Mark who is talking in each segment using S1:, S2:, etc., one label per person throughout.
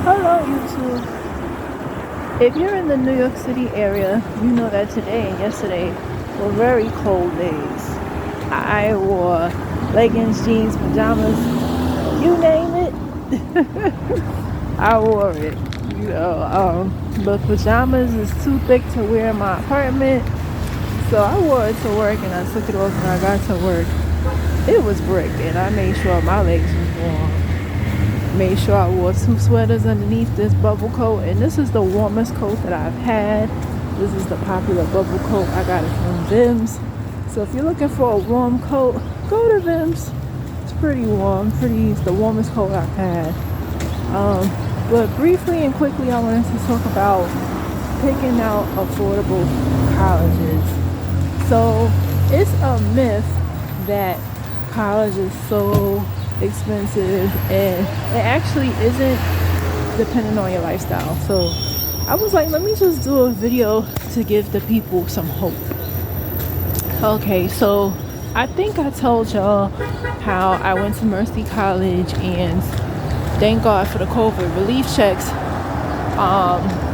S1: Hello, YouTube. If you're in the New York City area, you know that today and yesterday were very cold days. I wore leggings, jeans, pajamas, you name it. I wore it. The pajamas is too thick to wear in my apartment, so I wore it to work and I took it off when I got to work. It was brick, and I made sure my legs was warm. Made sure I wore 2 sweaters underneath this bubble coat, and this is the warmest coat that I've had. This is the popular bubble coat. I got it from Vim's. So if you're looking for a warm coat, go to Vim's. It's pretty warm, it's the warmest coat I've had. But briefly and quickly, I wanted to talk about picking out affordable colleges. So it's a myth that college is so expensive, and it actually isn't, depending on your lifestyle. So I was like, let me just do a video to give the people some hope. Okay, so I think I told y'all how I went to Mercy College, and thank God for the COVID relief checks.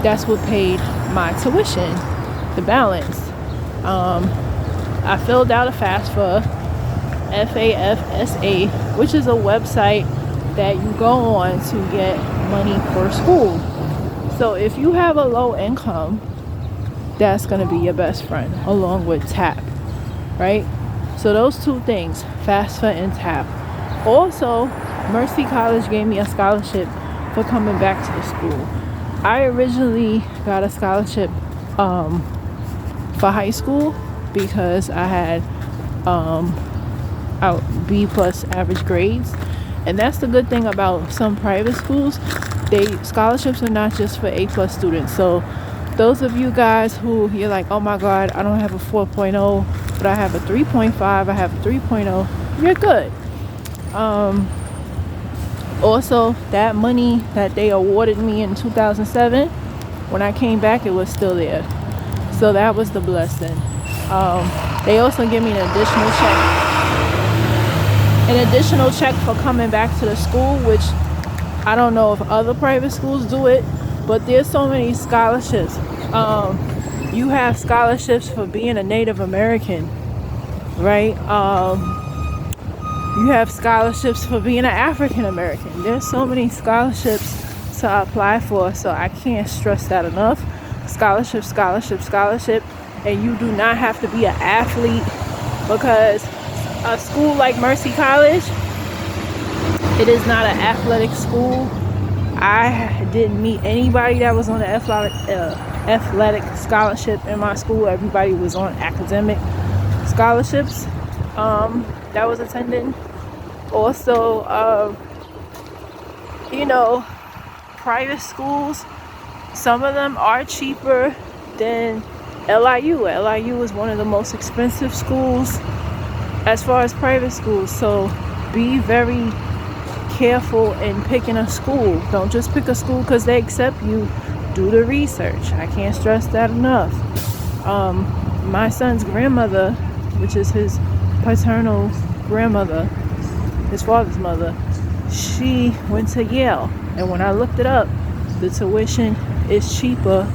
S1: That's what paid my tuition, the balance. I filled out a FAFSA, FAFSA, which is a website that you go on to get money for school. So if you have a low income, that's going to be your best friend, along with TAP, right? So those two things, FAFSA and TAP. Also, Mercy College gave me a scholarship for coming back to the school. I originally got a scholarship for high school because I had B plus average grades, and that's the good thing about some private schools. Scholarships are not just for A plus students. So those of you guys who you're like, oh my god, I don't have a 4.0 but I have a 3.5, I have a 3.0, you're good. Also, that money that they awarded me in 2007, when I came back, it was still there, so that was the blessing. They also give me an additional check for coming back to the school, which I don't know if other private schools do it, but there's so many scholarships. You have scholarships for being a Native American, right? You have scholarships for being an African American. There's so many scholarships to apply for, so I can't stress that enough. Scholarship, and you do not have to be an athlete, because a school like Mercy College, it is not an athletic school. I didn't meet anybody that was on the athletic scholarship in my school. Everybody was on academic scholarships that was attending. Also, private schools, some of them are cheaper than LIU. LIU is one of the most expensive schools as far as private schools. So be very careful in picking a school. Don't just pick a school because they accept you. Do the research. I can't stress that enough. My son's grandmother, which is his paternal grandmother, his father's mother, she went to Yale, and when I looked it up, the tuition is cheaper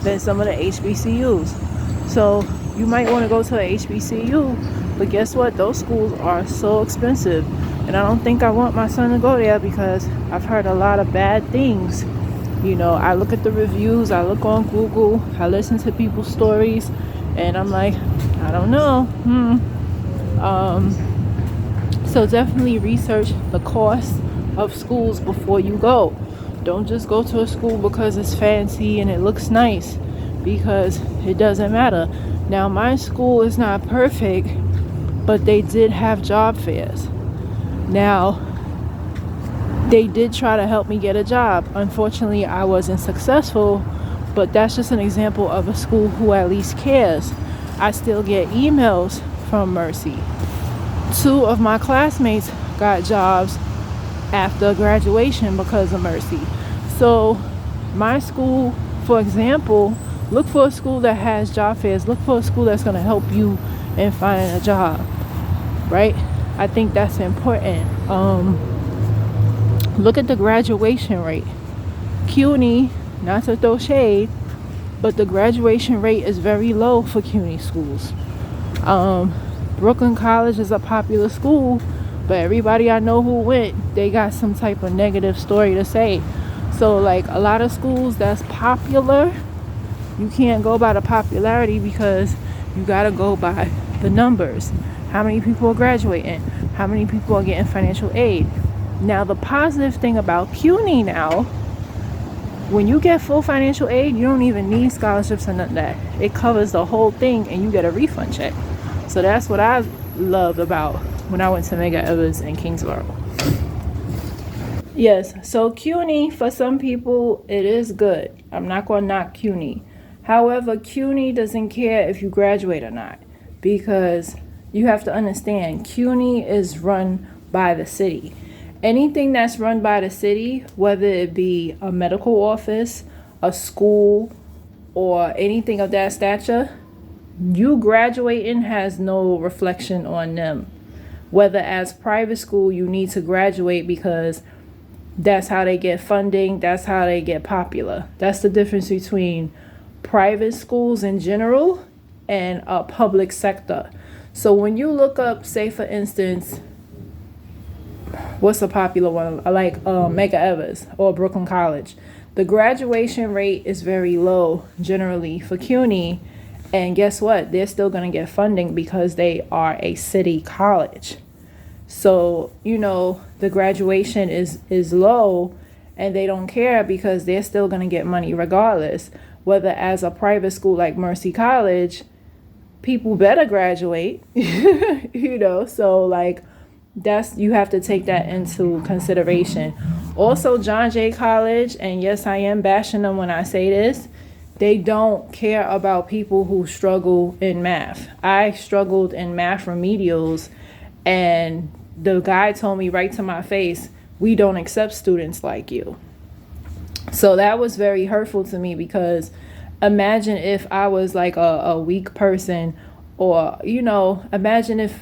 S1: than some of the HBCUs. So you might want to go to a HBCU, but guess what? Those schools are so expensive, and I don't think I want my son to go there because I've heard a lot of bad things. I look at the reviews, I look on Google, I listen to people's stories, and I'm like, I don't know. So definitely research the cost of schools before you go. Don't just go to a school because it's fancy and it looks nice, because it doesn't matter. Now, my school is not perfect, but they did have job fairs. Now, they did try to help me get a job. Unfortunately, I wasn't successful, but that's just an example of a school who at least cares. I still get emails from Mercy. 2 of my classmates got jobs after graduation because of Mercy. So my school, for example, look for a school that has job fairs. Look for a school that's going to help you in finding a job, right? I think that's important. Look at the graduation rate. CUNY, not to throw shade, but the graduation rate is very low for CUNY schools. Brooklyn College is a popular school, but everybody I know who went, they got some type of negative story to say. So like a lot of schools that's popular, you can't go by the popularity because you gotta go by the numbers. How many people are graduating? How many people are getting financial aid? Now the positive thing about CUNY now, when you get full financial aid, you don't even need scholarships or none of that. It covers the whole thing and you get a refund check. So that's what I loved about when I went to Mega Evers in Kingsborough. Yes, so CUNY, for some people, it is good. I'm not going to knock CUNY. However, CUNY doesn't care if you graduate or not, because you have to understand, CUNY is run by the city. Anything that's run by the city, whether it be a medical office, a school, or anything of that stature, you graduating has no reflection on them. Whether as private school, you need to graduate because that's how they get funding, that's how they get popular. That's the difference between private schools in general and a public sector. So when you look up, say for instance, what's a popular one? Like Mega Evers or Brooklyn College. The graduation rate is very low generally for CUNY. And guess what? They're still going to get funding because they are a city college. So, you know, the graduation is low and they don't care because they're still going to get money regardless. Whether as a private school like Mercy College, people better graduate, you know, so like that's, you have to take that into consideration. Also, John Jay College, and yes, I am bashing them when I say this, they don't care about people who struggle in math. I struggled in math remedials, and the guy told me right to my face, we don't accept students like you. So that was very hurtful to me, because imagine if I was like a weak person, or, you know, imagine if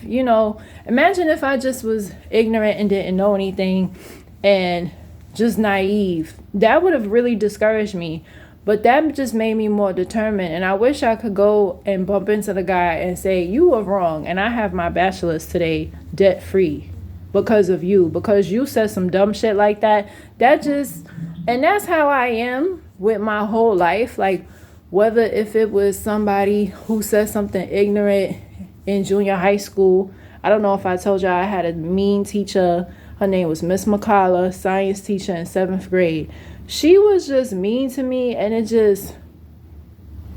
S1: I just was ignorant and didn't know anything and just naive. That would have really discouraged me. But that just made me more determined. And I wish I could go and bump into the guy and say, you were wrong. And I have my bachelor's today debt free because of you. Because you said some dumb shit like that. And that's how I am with my whole life. Like, whether if it was somebody who said something ignorant in junior high school. I don't know if I told y'all I had a mean teacher. Her name was Miss McCullough, science teacher in 7th grade. She was just mean to me, and it just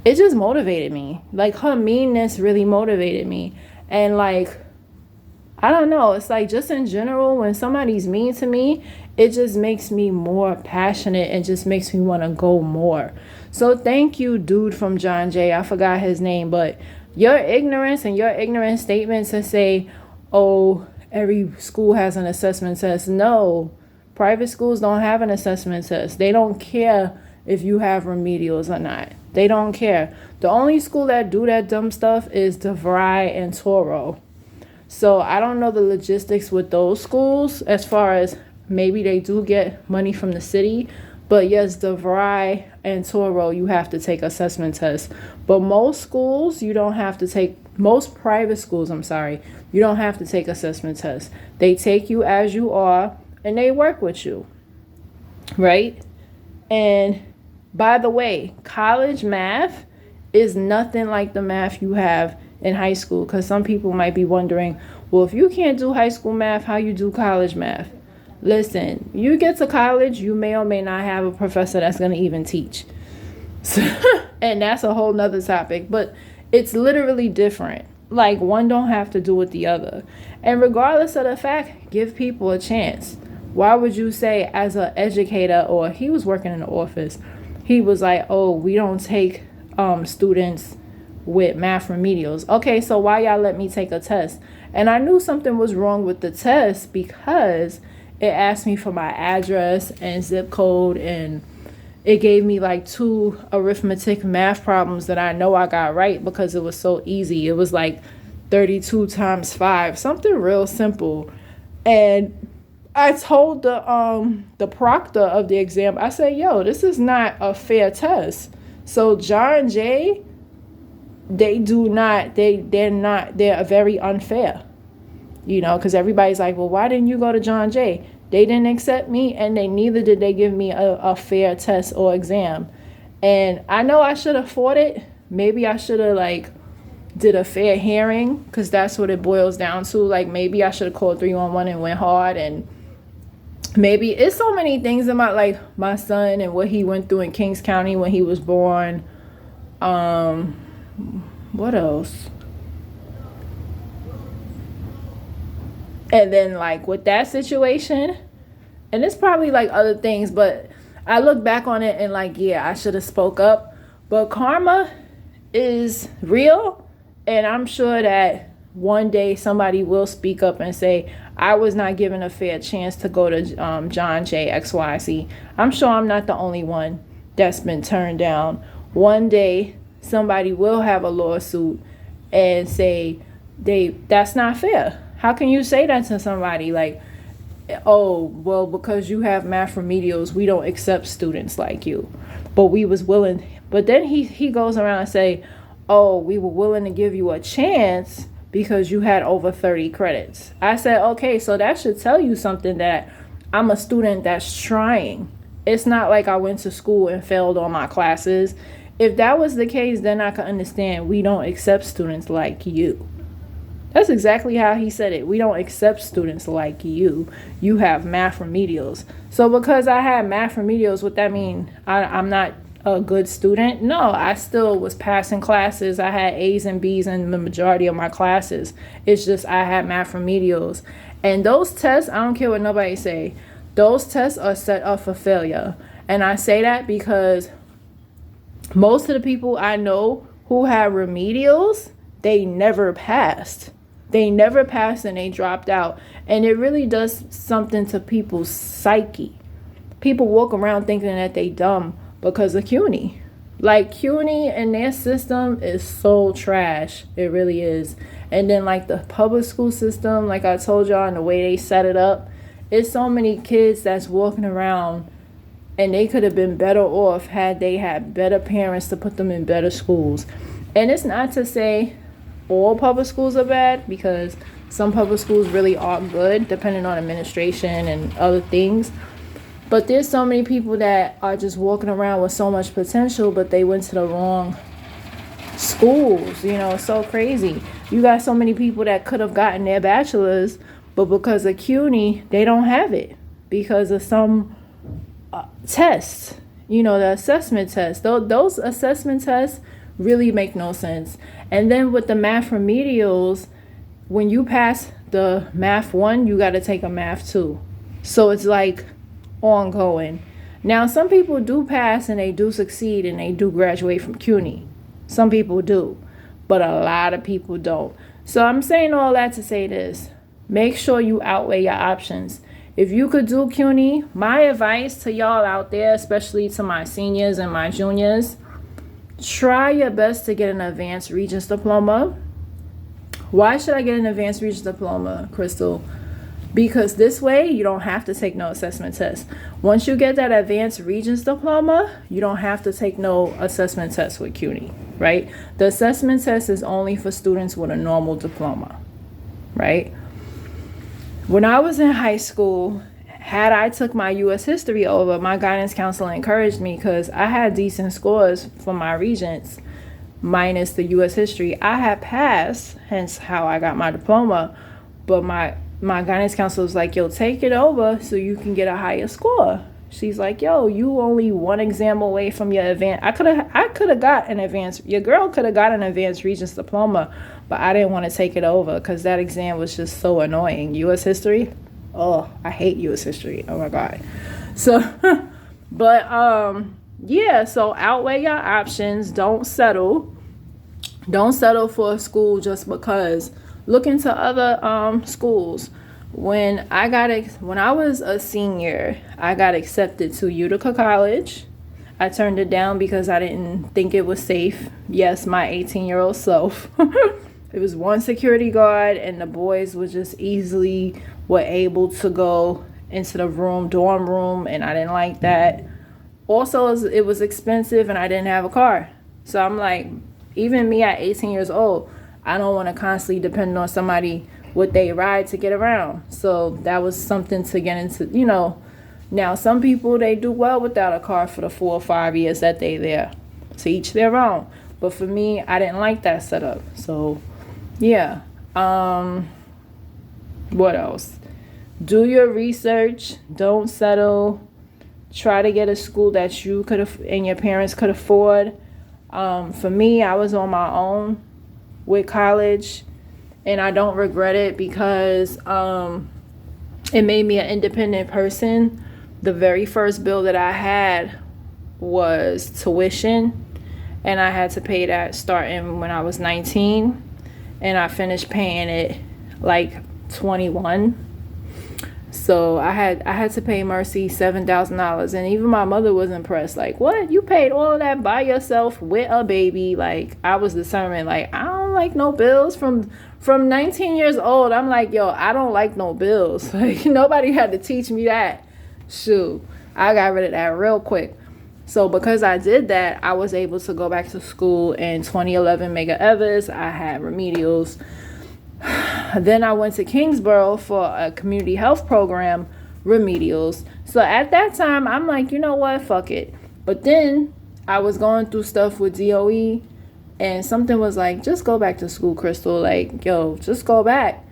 S1: motivated me. Like, her meanness really motivated me. And like, I don't know, it's like just in general, when somebody's mean to me, it just makes me more passionate and just makes me want to go more. So thank you, dude from John Jay. I forgot his name, but your ignorance and your ignorant statements to say, oh, every school has an assessment test. No. Private schools don't have an assessment test. They don't care if you have remedials or not. They don't care. The only school that do that dumb stuff is DeVry and Toro. So I don't know the logistics with those schools as far as maybe they do get money from the city. But yes, DeVry and Toro, you have to take assessment tests. But most schools, you don't have to take, most private schools, you don't have to take assessment tests. They take you as you are. And they work with you, right? And by the way, college math is nothing like the math you have in high school. Because some people might be wondering, well, if you can't do high school math, how you do college math? Listen, you get to college, you may or may not have a professor that's going to even teach. So, and that's a whole nother topic. But it's literally different. Like, one don't have to do with the other. And regardless of the fact, give people a chance. Why would you say, as an educator, or he was working in the office, he was like, oh, we don't take students with math remedials. Okay, so why y'all let me take a test? And I knew something was wrong with the test because it asked me for my address and zip code, and it gave me like 2 arithmetic math problems that I know I got right because it was so easy. It was like 32 times 5, something real simple. And I told the proctor of the exam, I said, yo, this is not a fair test. So John Jay, they're very unfair. You know, because everybody's like, well, why didn't you go to John Jay? They didn't accept me, and neither did they give me a fair test or exam. And I know I should have fought it. Maybe I should have did a fair hearing, because that's what it boils down to. Like, maybe I should have called 311 and went hard. And maybe it's so many things about my son and what he went through in Kings County when he was born. What else? And then with that situation, and it's probably other things, but I look back on it and yeah, I should have spoke up. But karma is real, and I'm sure that one day somebody will speak up and say, I was not given a fair chance to go to John Jay XYZ. I'm sure I'm not the only one that's been turned down. One day somebody will have a lawsuit and say that's not fair. How can you say that to somebody? Oh, well, because you have math remedials, we don't accept students like you. But we was willing. But then he goes around and say, oh, we were willing to give you a chance because you had over 30 credits. I said, okay, so that should tell you something, that I'm a student that's trying. It's not like I went to school and failed all my classes. If that was the case, then I could understand we don't accept students like you. That's exactly how he said it. We don't accept students like you. You have math remedials. So because I had math remedials, what that mean? I'm not a good student? No, I still was passing classes. I had A's and B's in the majority of my classes. It's just I had math remedials. And those tests, I don't care what nobody say, those tests are set up for failure. And I say that because most of the people I know who had remedials, they never passed. They never passed and they dropped out. And it really does something to people's psyche. People walk around thinking that they dumb because of cuny. Cuny and their system is so trash. It really is. And then the public school system, like I told y'all, and the way they set it up, it's so many kids that's walking around and they could have been better off had they had better parents to put them in better schools. And it's not to say all public schools are bad, because some public schools really are good depending on administration and other things. But there's so many people that are just walking around with so much potential, but they went to the wrong schools. It's so crazy. You got so many people that could have gotten their bachelor's, but because of cuny, they don't have it because of some tests. The assessment tests. Those assessment tests really make no sense. And then with the math remedials, when you pass the math 1, you got to take a math 2. So it's ongoing. Now, some people do pass and they do succeed and they do graduate from cuny. Some people do, but a lot of people don't. So I'm saying all that to say this. Make sure you outweigh your options. If you could do cuny, my advice to y'all out there, especially to my seniors and my juniors, try your best to get an advanced Regents diploma. Why should I get an advanced Regents diploma, Crystal? Because this way you don't have to take no assessment test. Once you get that advanced Regents diploma, you don't have to take no assessment test with cuny, right? The assessment test is only for students with a normal diploma, right? When I was in high school, had I took my U.S. history over, my guidance counselor encouraged me because I had decent scores for my Regents, minus the U.S. history. I had passed, hence how I got my diploma, but my guidance counselor was like, yo, take it over so you can get a higher score. She's like, yo, you only one exam away from your advanced. I could have got an advanced, your girl could have got an advanced Regents diploma, but I didn't want to take it over because that exam was just so annoying. U.S. history, oh, I hate U.S. history. Oh my God. So, but yeah, so outweigh your options. Don't settle for a school just because. Look into other schools. When I was a senior, I got accepted to Utica College. I turned it down because I didn't think it was safe. Yes, my 18-year-old self. It was one security guard, and the boys were just were able to go into the dorm room, and I didn't like that. Also, it was expensive and I didn't have a car. So I'm like, even me at 18 years old, I don't want to constantly depend on somebody with they ride to get around. So that was something to get into, Now, some people, they do well without a car for the 4 or 5 years that they there. To each their own. But for me, I didn't like that setup. So, yeah. What else? Do your research. Don't settle. Try to get a school that you could and your parents could afford. For me, I was on my own with college, and I don't regret it because it made me an independent person. The very first bill that I had was tuition, and I had to pay that starting when I was 19, and I finished paying it like 21. So I had to pay Mercy $7,000, and even my mother was impressed. Like, what? You paid all of that by yourself with a baby? Like, I was determined. Like, I don't like no bills from 19 years old. I'm like, yo, I don't like no bills. Like, nobody had to teach me that. Shoot, I got rid of that real quick. So because I did that, I was able to go back to school in 2011, Mega Evers. I had remedials. Then I went to Kingsborough for a community health program, remedials. So at that time, I'm like, you know what? Fuck it. But then I was going through stuff with DOE, and something was like, just go back to school, Crystal. Like, yo, just go back.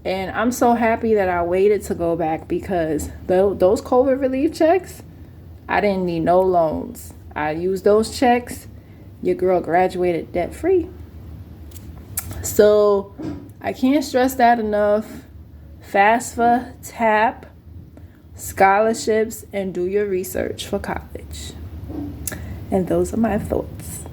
S1: And I'm so happy that I waited to go back because those COVID relief checks, I didn't need no loans. I used those checks. Your girl graduated debt free. So I can't stress that enough. FAFSA, TAP, scholarships, and do your research for college. And those are my thoughts.